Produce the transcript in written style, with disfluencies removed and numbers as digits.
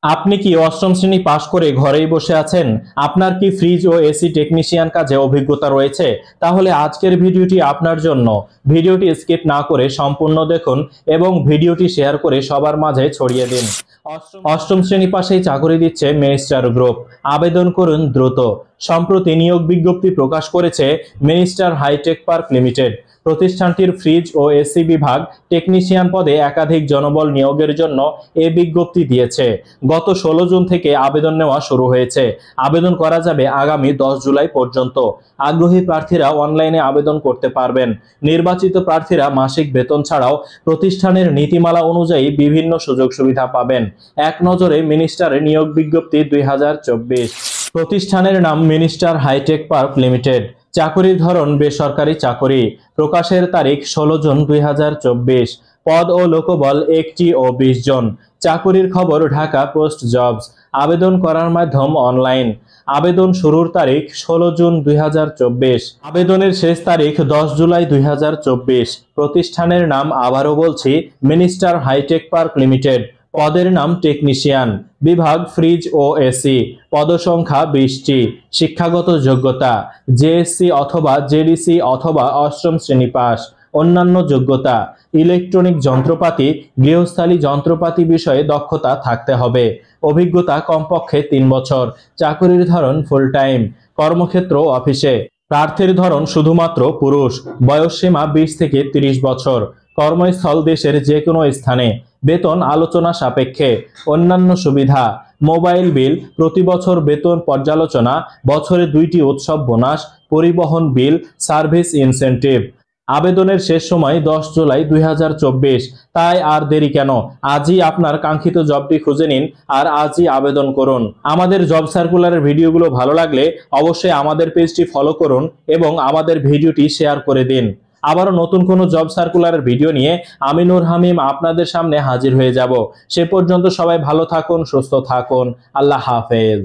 আপনি কি অষ্টম শ্রেণী পাশ করে ঘরেই বসে আছেন? আপনার কি ফ্রিজ ও এসি টেকনিশিয়ান কাজে অভিজ্ঞতা রয়েছে? তাহলে আজকের ভিডিওটি আপনার জন্য। ভিডিওটি স্কিপ না করে সম্পূর্ণ দেখুন এবং ভিডিওটি শেয়ার করে সবার মাঝে ছড়িয়ে দিন। অষ্টম শ্রেণী পাশেই চাকরি দিচ্ছে মিনিস্টার গ্রুপ। আবেদন করুন দ্রুত। সম্প্রতি নিয়োগ বিজ্ঞপ্তি প্রকাশ করেছে মিনিস্টার হাইটেক পার্ক লিমিটেড। প্রতিষ্ঠানটির ফ্রিজ ও এসি বিভাগ টেকনিশিয়ান পদে একাধিক জনবল নিয়োগের জন্য এ বিজ্ঞপ্তি দিয়েছে। গত 16 জুন থেকে আবেদন নেওয়া শুরু হয়েছে। আবেদন করা যাবে আগামী 10 জুলাই পর্যন্ত। আগ্রহী প্রার্থীরা অনলাইনে আবেদন করতে পারবেন। নির্বাচিত প্রার্থীরা মাসিক বেতন ছাড়াও প্রতিষ্ঠানের নীতিমালা অনুযায়ী বিভিন্ন সুযোগ সুবিধা পাবেন। এক নজরে মিনিস্টারের নিয়োগ বিজ্ঞপ্তি 2024। প্রতিষ্ঠানের নাম মিনিস্টার হাইটেক পার্ক লিমিটেড। চাকরির ধরন বেসরকারি চাকরি। প্রকাশের তারিখ 16 জুন 2024। পদ ও লোকবল 1টি ও 20 জন। চাকরির খবর ঢাকা পোস্ট জবস। আবেদন করার মাধ্যম অনলাইন। আবেদন শুরুর তারিখ 16 জুন 2024। আবেদনের শেষ তারিখ 10 জুলাই 2024। প্রতিষ্ঠানের নাম আবারও বলছি, মিনিস্টার হাইটেক পার্ক লিমিটেড। পদের নাম টেকনিশিয়ান। বিভাগ ফ্রিজ ও এসি। পদসংখ্যা 20টি। শিক্ষাগত যোগ্যতা জেএসসি অথবা জেডিসি অথবা অষ্টম শ্রেণী পাস। অন্যান্য যোগ্যতা ইলেকট্রনিক যন্ত্রপাতি, গৃহস্থালী যন্ত্রপাতি বিষয়ে দক্ষতা থাকতে হবে। অভিজ্ঞতা কমপক্ষে 3 বছর। চাকরির ধরন ফুল টাইম। কর্মক্ষেত্র অফিসে। প্রার্থীর ধরন শুধুমাত্র পুরুষ। বয়সসীমা 20 থেকে 30 বছর। কর্মস্থল দেশের যে কোনো স্থানে। বেতন আলোচনা সাপেক্ষে। অন্যান্য সুবিধা মোবাইল বিল, প্রতি বছর বেতন পর্যালোচনা, বছরে 2টি উৎসব বোনাস, পরিবহন বিল, সার্ভিস ইনসেনটিভ। আবেদনের শেষ সময় 10 জুলাই 2024। তাই আর দেরি কেন? আজই আপনার কাঙ্ক্ষিত জবটি খুঁজে নিন আর আজই আবেদন করুন। আমাদের জব সার্কুলারের ভিডিওগুলো ভালো লাগলে অবশ্যই আমাদের পেজটি ফলো করুন এবং আমাদের ভিডিওটি শেয়ার করে দিন। আবারও নতুন কোনো জব সার্কুলারের ভিডিও নিয়ে আমি নূর হামিম আপনাদের সামনে হাজির হয়ে যাব। সে পর্যন্ত সবাই ভালো থাকুন, সুস্থ থাকুন। আল্লাহ হাফেজ।